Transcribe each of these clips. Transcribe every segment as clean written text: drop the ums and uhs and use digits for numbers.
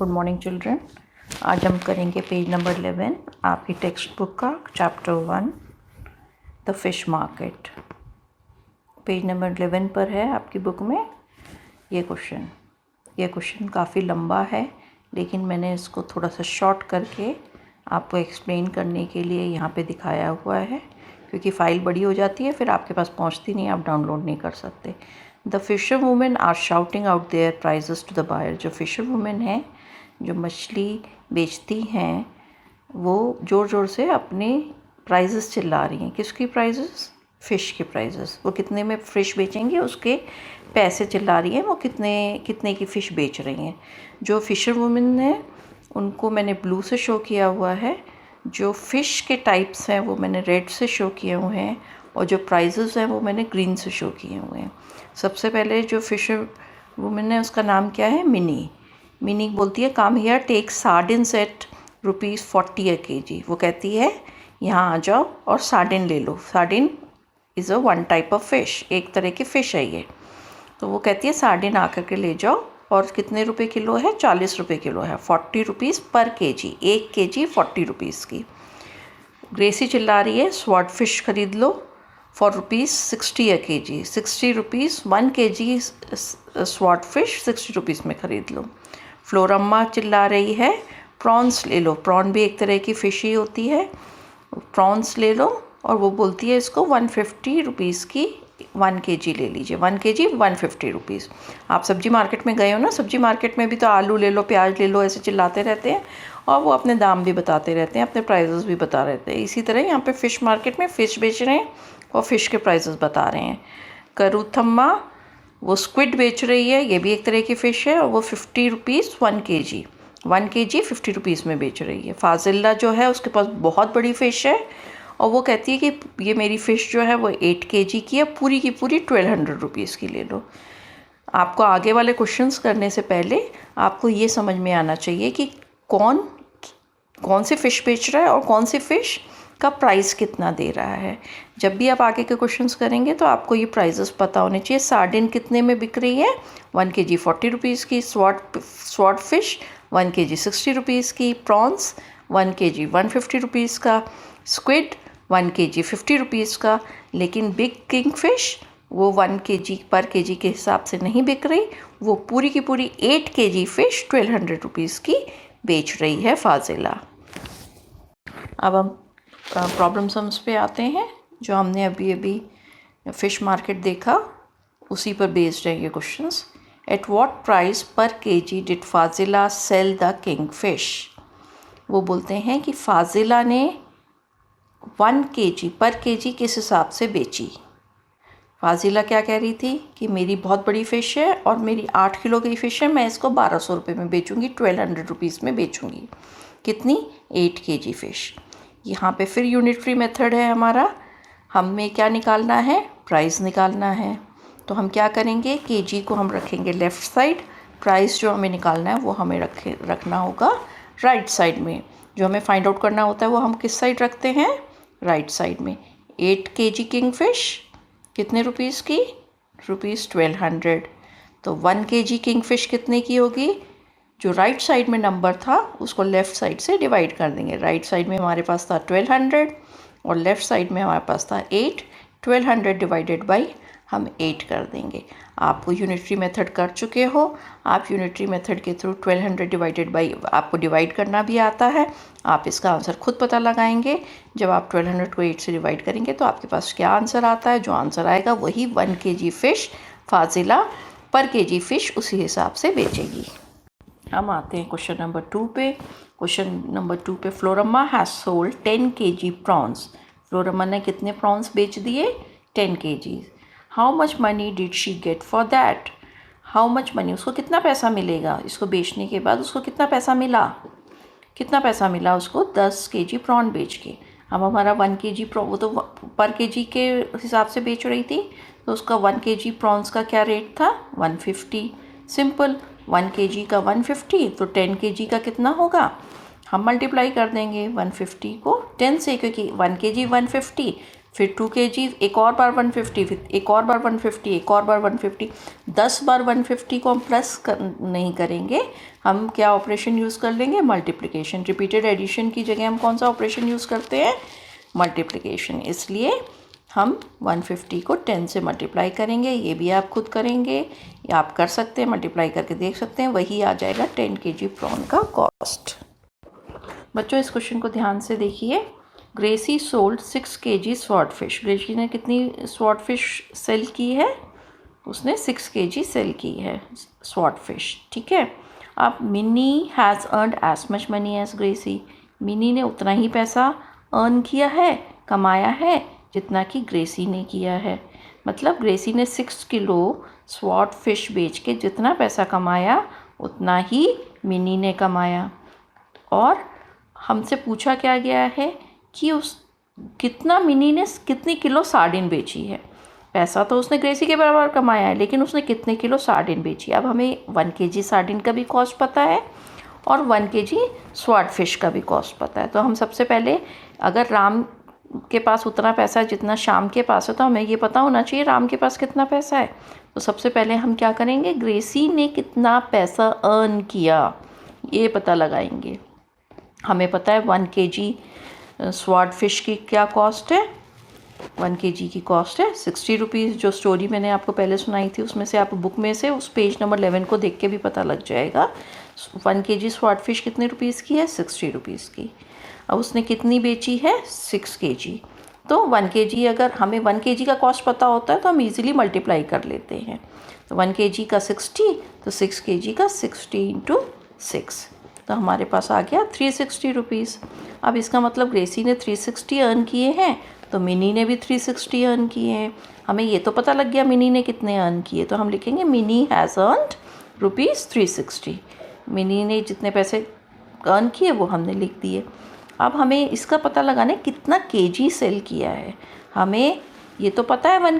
Good morning children. आज हम करेंगे पेज नंबर 11 आपकी टेक्स्ट बुक का chapter 1 the fish market. Page number 11 पर है आपकी बुक में ये क्वेश्चन काफ़ी लंबा है, लेकिन मैंने इसको थोड़ा सा शॉर्ट करके आपको एक्सप्लेन करने के लिए यहाँ पे दिखाया हुआ है, क्योंकि फ़ाइल बड़ी हो जाती है फिर आपके पास पहुँचती नहीं, आप डाउनलोड नहीं कर सकते। The fisher women are shouting out their prices to the buyer. जो फिशर वुमेन है, जो मछली बेचती हैं, वो ज़ोर ज़ोर से अपने प्राइजेस चिल्ला रही हैं। किसकी प्राइजेस? फ़िश के प्राइजेस। वो कितने में फ़िश बेचेंगे उसके पैसे चिल्ला रही हैं, वो कितने की फ़िश बेच रही हैं। जो फिशर वुमेन है उनको मैंने ब्लू से शो किया हुआ है, जो फ़िश के टाइप्स हैं वो मैंने रेड से शो किए हुए हैं, और जो प्राइजेस हैं वो मैंने ग्रीन से शो किए हुए हैं। सबसे पहले जो फिशर वुमेन है उसका नाम क्या है? मिनी बोलती है come here take sardines at ₹40 kg। वो कहती है यहाँ आ जाओ और सार्डिन ले लो। Sardine is a one type of fish, एक तरह की फ़िश है ये। तो वो कहती है सार्डिन आकर के ले जाओ, और कितने रुपए किलो है? 40 रुपये किलो है, 40 रुपीज़ पर केजी। 1 kg 40 रुपीज़ की। ग्रेसी चिल्ला रही है स्वॉर्ड फिश खरीद लो for ₹60 a kg। 60 rupees 1 kg sword fish 60 rupees में ख़रीद लो। फ्लोरम्मा चिल्ला रही है प्रॉन्स ले लो। प्रॉन भी एक तरह की फ़िश ही होती है। प्रॉन्स ले लो, और वो बोलती है इसको 150 रुपीज़ की 1 kg ले लीजिए। 1 kg 150 रुपीज़। आप सब्जी मार्केट में गए हो ना, सब्जी मार्केट में भी तो आलू ले लो, प्याज ले लो, ऐसे चिल्लाते रहते हैं, और वो अपने दाम भी बताते रहते हैं, अपने प्राइजेस भी बता रहते हैं। इसी तरह यहाँ पे फ़िश मार्केट में फ़िश बेच रहे हैं और फ़िश के प्राइजेस बता रहे हैं। करूथम्मा वो स्क्विड बेच रही है, ये भी एक तरह की फ़िश है, और वो 50 रुपीज़ 1 kg 50 रुपीज़ में बेच रही है। फाजिल्ला जो है उसके पास बहुत बड़ी फ़िश है, और वो कहती है कि ये मेरी फ़िश जो है वो 8 kg की है, पूरी की पूरी 1200 रुपीज़ की ले लो। आपको आगे वाले क्वेश्चंस करने से पहले आपको ये समझ में आना चाहिए कि कौन सी फ़िश बेच रहा है और कौन सी फ़िश का प्राइस कितना दे रहा है। जब भी आप आगे के क्वेश्चंस करेंगे तो आपको ये प्राइजेस पता होने चाहिए। सार्डिन कितने में बिक रही है? 1 kg 40 रुपीज़ की। स्वॉर्ड फिश 1 kg 60 रुपीज़ की। प्रॉन्स 1 kg 150 रुपीज़ का। स्क्विड 1 kg 50 रुपीज़ का। लेकिन बिग किंग फिश वो 1 kg पर केजी के हिसाब से नहीं बिक रही, वो पूरी की पूरी 8 kg फ़िश 1200 रुपीज़ की बेच रही है फाजिला। अब हम प्रॉब्लम सम्स पे आते हैं। जो हमने अभी फ़िश मार्केट देखा उसी पर बेस्ड है ये questions. At what price per KG did Fazila sell the king fish? वो बोलते हैं कि फाजिला ने 1 kg पर केजी किस हिसाब से बेची। फाजिला क्या कह रही थी कि मेरी बहुत बड़ी फ़िश है और मेरी 8 किलो की फ़िश है, मैं इसको 1200 रुपये में बेचूंगी, 1200 रुपीज़ में बेचूंगी। कितनी? 8 kg फ़िश। यहाँ पे फिर यूनिटरी मेथड है हमारा। हमें क्या निकालना है? प्राइस निकालना है। तो हम क्या करेंगे? केजी को हम रखेंगे लेफ़्ट साइड, प्राइस जो हमें निकालना है वो हमें रखना होगा राइट साइड में। जो हमें फाइंड आउट करना होता है वो हम किस साइड रखते हैं? राइट साइड में। 8 kg किंग फिश कितने रुपीज़ की? ₹1200। तो 1 kg किंग फिश कितने की होगी? जो राइट साइड में नंबर था उसको लेफ़्ट साइड से डिवाइड कर देंगे। राइट साइड में हमारे पास था 1200 और लेफ़्ट साइड में हमारे पास था 8। 1200 डिवाइडेड बाई हम 8 कर देंगे। आपको यूनिटरी मेथड कर चुके हो, आप यूनिटरी मेथड के थ्रू 1200 डिवाइडेड बाई आपको डिवाइड करना भी आता है। आप इसका आंसर खुद पता लगाएंगे। जब आप 1200 को 8 से डिवाइड करेंगे तो आपके पास क्या आंसर आता है? जो आंसर आएगा वही 1 kg फ़िश फाजिला पर केजी फ़िश उसी हिसाब से बेचेगी। हम आते हैं क्वेश्चन नंबर 2 पे। क्वेश्चन नंबर 2 पे फ्लोरम्मा हैज़ सोल्ड 10 kg प्रॉन्स। फ्लोरम्मा ने कितने प्रॉन्स बेच दिए? 10 kg। How much money did she get for that? How much money, उसको कितना पैसा मिलेगा? इसको बेचने के बाद उसको कितना पैसा मिला? उसको 10 kg प्रॉन बेच के। अब हमारा 1 kg वो तो पर केजी के हिसाब से बेच रही थी, तो उसका 1 kg प्रॉन्स का क्या रेट था? 150। सिंपल, 1 kg का 150, तो 10 kg का कितना होगा? हम मल्टीप्लाई कर देंगे 150 को 10 से, क्योंकि 1 kg 150, फिर 2 kg, एक और बार 150, फिर एक और बार 150, एक और बार 150, 10 बार 150 को हम प्लस नहीं करेंगे, हम क्या ऑपरेशन यूज़ कर लेंगे, मल्टीप्लिकेशन। रिपीटेड एडिशन की जगह हम कौन सा ऑपरेशन यूज़ करते हैं, मल्टीप्लिकेशन। इसलिए हम 150 को 10 से मल्टीप्लाई करेंगे, ये भी आप खुद करेंगे या आप कर सकते हैं, मल्टीप्लाई करके देख सकते हैं, वही आ जाएगा 10 kg प्रॉन का कॉस्ट। बच्चों इस क्वेश्चन को ध्यान से देखिए। Gracy sold 6 kg sword fish. Gracy ने कितनी स्वॉर्ड फिश सेल की है, उसने 6 kg सेल की है स्वॉर्ड फिश, ठीक है। अब Mini has earned as much money as Gracy. Mini ने उतना ही पैसा अर्न किया है, कमाया है, जितना कि ग्रेसी ने किया है। मतलब ग्रेसी ने 6 किलो स्वॉर्ड फिश बेच के जितना पैसा कमाया उतना ही मिनी ने कमाया। और हमसे पूछा क्या गया है कि उस कितना मिनी ने कितनी किलो सार्डिन बेची है। पैसा तो उसने ग्रेसी के बराबर कमाया है, लेकिन उसने कितने किलो सार्डिन बेची। अब हमें 1 kg सार्डिन का भी कॉस्ट पता है और 1 kg स्वॉर्ड फिश का भी कॉस्ट पता है। तो हम सबसे पहले, अगर राम के पास उतना पैसा है जितना श्याम के पास है, तो हमें ये पता होना चाहिए राम के पास कितना पैसा है। तो सबसे पहले हम क्या करेंगे, ग्रेसी ने कितना पैसा अर्न किया ये पता लगाएंगे। हमें पता है 1 kg स्वॉर्ड फिश की क्या कॉस्ट है, 1 kg की कॉस्ट है 60 रुपीज़। जो स्टोरी मैंने आपको पहले सुनाई थी उसमें से, आप बुक में से उस पेज नंबर 11 को देख के भी पता लग जाएगा। 1 kg स्वॉर्ड फिश कितने रुपीज़ की है, 60 रुपीज़ की। अब उसने कितनी बेची है, 6 kg। तो 1 kg, अगर हमें 1 kg का कॉस्ट पता होता है तो हम इजीली मल्टीप्लाई कर लेते हैं। तो 1 kg का 60, तो 6 kg का 60 × 6, तो हमारे पास आ गया 360 रुपीज़। अब इसका मतलब ग्रेसी ने 360 अर्न किए हैं, तो मिनी ने भी 360 अर्न किए हैं। हमें ये तो पता लग गया मिनी ने कितने अर्न किए, तो हम लिखेंगे मिनी हैज़ अर्नड ₹360। मिनी ने जितने पैसे अर्न किए वो हमने लिख दिए। अब हमें इसका पता लगाना है कितना केजी सेल किया है। हमें ये तो पता है 1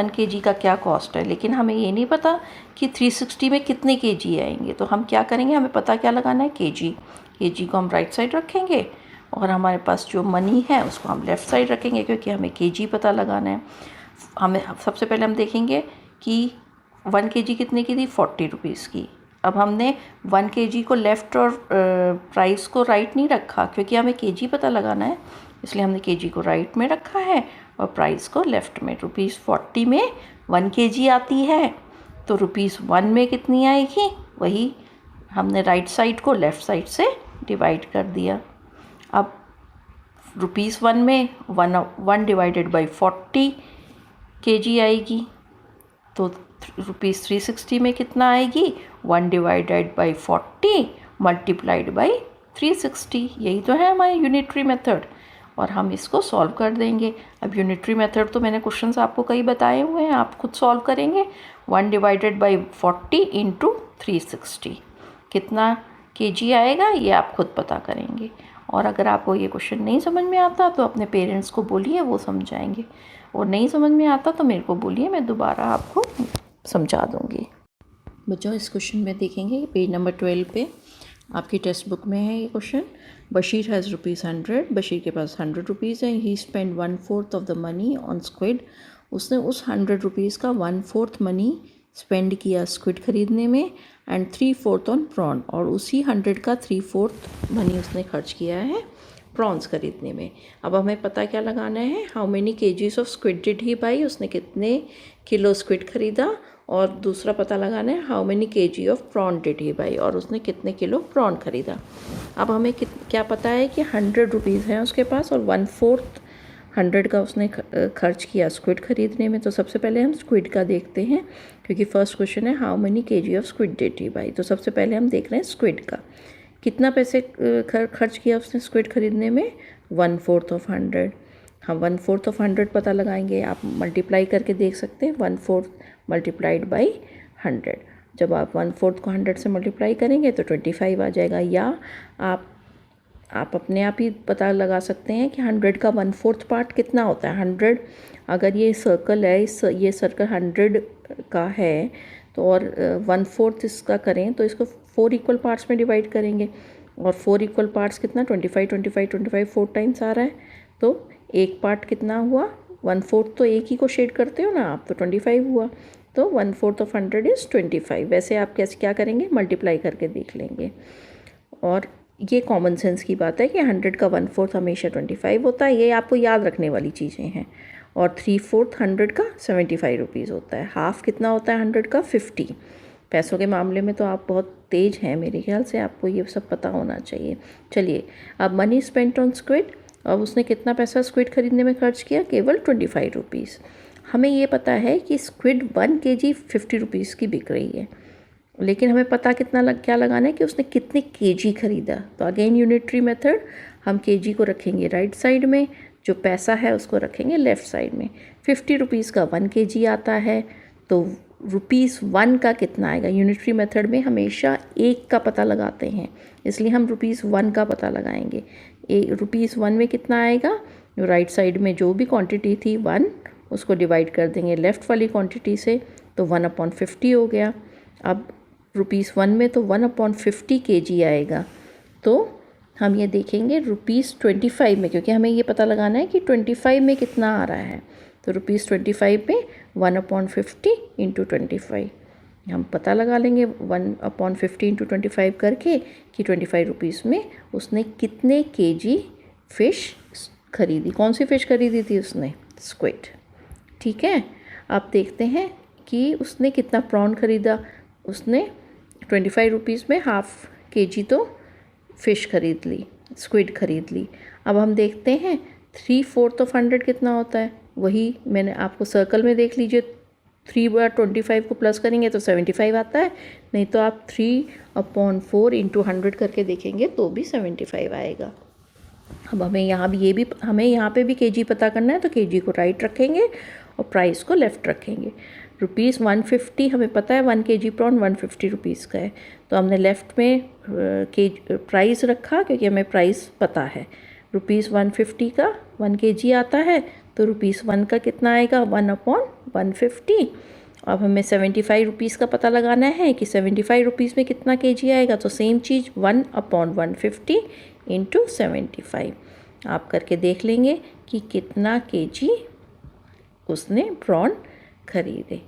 kg का क्या कॉस्ट है, लेकिन हमें ये नहीं पता कि 360 में कितने केजी आएंगे। तो हम क्या करेंगे, हमें पता क्या लगाना है, केजी को हम राइट साइड रखेंगे और हमारे पास जो मनी है उसको हम लेफ़्ट साइड रखेंगे, क्योंकि हमें केजी पता लगाना है। हमें सबसे पहले हम देखेंगे कि 1 kg कितने की थी, 40 रुपीज़ की। अब हमने 1 kg को लेफ़्ट और प्राइस को राइट नहीं रखा, क्योंकि हमें केजी पता लगाना है, इसलिए हमने केजी को राइट में रखा है और प्राइस को लेफ़्ट में। ₹40 में 1 kg आती है, तो ₹1 में कितनी आएगी, वही हमने राइट साइड को लेफ़्ट साइड से डिवाइड कर दिया। अब ₹1 में 1 डिवाइडेड बाई 40 kg आएगी, तो ₹360 में कितना आएगी, 1 डिवाइडेड बाई 40 मल्टीप्लाइड बाई 360। यही तो है हमारी यूनिटरी मेथड, और हम इसको सॉल्व कर देंगे। अब यूनिटरी मेथड तो मैंने क्वेश्चंस आपको कई बताए हुए हैं, आप खुद सॉल्व करेंगे। 1 डिवाइडेड बाई 40 इंटू 360 कितना केजी आएगा, ये आप खुद पता करेंगे। और अगर आपको ये क्वेश्चन नहीं समझ में आता तो अपने पेरेंट्स को बोलिए, वो समझाएंगे, और नहीं समझ में आता तो मेरे को बोलिए, मैं दोबारा आपको समझा दूँगी। बच्चों इस क्वेश्चन में देखेंगे पेज नंबर 12 पे आपकी टेक्स्ट बुक में है ये क्वेश्चन। बशीर हैज़ ₹100। बशीर के पास 100 रुपीज़ है। He spend 1/4 of the money on squid. उसने उस 100 रुपीज़ का 1/4 मनी स्पेंड किया स्क्विड खरीदने में, एंड 3/4 ऑन प्रॉन, और उसी 100 का 3/4 मनी उसने खर्च किया है प्रॉन्स खरीदने में। अब हमें पता क्या लगाना है, how many KGs of squid did he by, उसने कितने किलो स्क्विड खरीदा, और दूसरा पता लगाना है how many KG of prawn did he buy, और उसने कितने किलो प्रॉन खरीदा। अब हमें क्या पता है कि 100 रुपीज़ हैं उसके पास, और 1/4 100 का उसने खर्च किया स्क्विड खरीदने में। तो सबसे पहले हम स्क्विड का देखते हैं, क्योंकि फर्स्ट क्वेश्चन है how many KG of squid did he by. तो सबसे पहले हम देख रहे हैं स्क्विड का कितना पैसे खर्च किया उसने स्क्विड खरीदने में, 1/4 ऑफ 100। हम 1/4 ऑफ 100 पता लगाएंगे, आप मल्टीप्लाई करके देख सकते हैं, 1/4 मल्टीप्लाइड बाई 100। जब आप 1/4 को 100 से मल्टीप्लाई करेंगे तो 25 आ जाएगा। या आप अपने आप ही पता लगा सकते हैं कि 100 का 1/4 पार्ट कितना होता है। 100 अगर ये सर्कल है, ये सर्कल 100 का है, तो और 1/4 इसका करें तो इसको 4 इक्वल पार्ट्स में डिवाइड करेंगे, और 4 इक्वल पार्ट्स कितना, 25 25 25 4 टाइम्स आ रहा है, तो एक पार्ट कितना हुआ, 1/4 तो एक ही को शेड करते हो ना आप, तो 25 हुआ, तो 1/4 ऑफ 100 इज़ 25। वैसे आप कैसे क्या करेंगे, मल्टीप्लाई करके देख लेंगे। और ये कॉमन सेंस की बात है कि 100 का 1/4 हमेशा 25 होता है, ये आपको याद रखने वाली चीज़ें हैं। और 3/4 100 का 75 रुपीज़ होता है। हाफ कितना होता है 100 का, 50। पैसों के मामले में तो आप बहुत तेज़ हैं, मेरे ख्याल से आपको ये सब पता होना चाहिए। चलिए, अब मनी स्पेंट ऑन स्क्विड, अब उसने कितना पैसा स्क्विड खरीदने में खर्च किया, केवल 25 रुपीज़। हमें ये पता है कि स्क्विड 1 kg 50 रुपीज़ की बिक रही है, लेकिन हमें पता क्या लगाना है कि उसने कितने केजी खरीदा। तो अगेन यूनिटरी मेथड, हम केजी को रखेंगे राइट साइड में, जो पैसा है उसको रखेंगे लेफ़्ट साइड में। 50 रुपीज़ का 1 kg आता है, तो ₹1 का कितना आएगा। यूनिटरी मेथड में हमेशा एक का पता लगाते हैं, इसलिए हम ₹1 का पता लगाएंगे। ₹1 में कितना आएगा, राइट साइड में जो भी क्वांटिटी थी 1, उसको डिवाइड कर देंगे लेफ़्ट वाली क्वांटिटी से, तो 1/50 हो गया। अब ₹1 में तो 1/50 kg आएगा, तो हम ये देखेंगे ₹25 में, क्योंकि हमें ये पता लगाना है कि 25 में कितना आ रहा है। तो ₹25 में 1/50 इंटू 25 हम पता लगा लेंगे 1/50 इंटू 25 करके कि 25 रुपीज़ में उसने कितने केजी फ़िश खरीदी। कौन सी फ़िश खरीदी थी उसने, स्क्विड। ठीक है, अब देखते हैं कि उसने कितना प्रॉन खरीदा। उसने 25 रुपीज़ में हाफ kg तो फ़िश खरीद ली, स्क्विड खरीद ली। अब हम देखते हैं 3/4 ऑफ 100 कितना होता है, वही मैंने आपको सर्कल में देख लीजिए। 3/25 को प्लस करेंगे तो 75 आता है, नहीं तो आप 3/4 इंटू 100 करके देखेंगे तो भी 75 आएगा। अब हमें यहाँ पे भी केजी पता करना है, तो केजी को राइट रखेंगे और प्राइस को लेफ़्ट रखेंगे। ₹150 हमें पता है 1 kg प्रॉन 150 रुपीज़ का है, तो हमने लेफ़्ट में प्राइस रखा क्योंकि हमें प्राइस पता है। ₹150 का 1 kg आता है, तो ₹1 का कितना आएगा, 1/150। अब हमें 75 रुपीज़ का पता लगाना है कि 75 रुपीज़ में कितना kg आएगा, तो सेम चीज़ 1/150 इंटू 75 आप करके देख लेंगे कि कितना kg उसने प्रॉन खरीदे।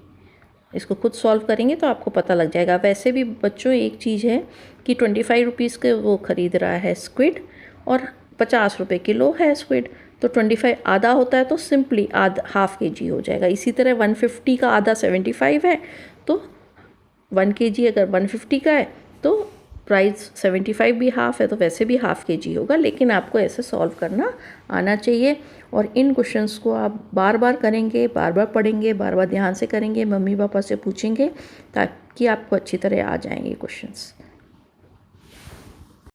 इसको खुद सॉल्व करेंगे तो आपको पता लग जाएगा। वैसे भी बच्चों एक चीज़ है कि 25 रुपीज़ के वो खरीद रहा है स्क्विड और 50 रुपये किलो है स्क्विड, तो 25 आधा होता है तो सिंपली हाफ kg हो जाएगा। इसी तरह 150 का आधा 75 है, तो 1 kg अगर 150 का है तो प्राइस 75 भी हाफ है, तो वैसे भी हाफ kg होगा। लेकिन आपको ऐसे सॉल्व करना आना चाहिए, और इन क्वेश्चंस को आप बार बार करेंगे, बार बार पढ़ेंगे, बार बार ध्यान से करेंगे, मम्मी पापा से पूछेंगे, ताकि आपको अच्छी तरह आ जाएंगे क्वेश्चंस।